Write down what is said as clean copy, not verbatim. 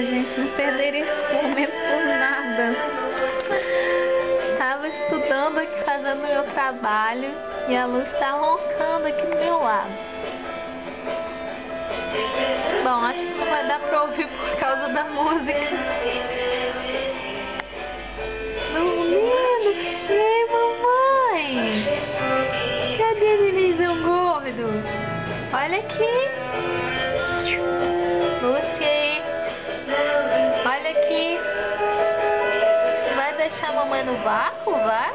gente, não perder esse momento por nada. Tava estudando aqui, fazendo meu trabalho, e a Luz tá roncando aqui do meu lado. Bom, acho que não vai dar pra ouvir por causa da música. Dormindo? E aí, mamãe? Cadê o nenenzinho gordo? Olha aqui. Lucy, olha aqui. Vai deixar a mamãe no barco? Vai?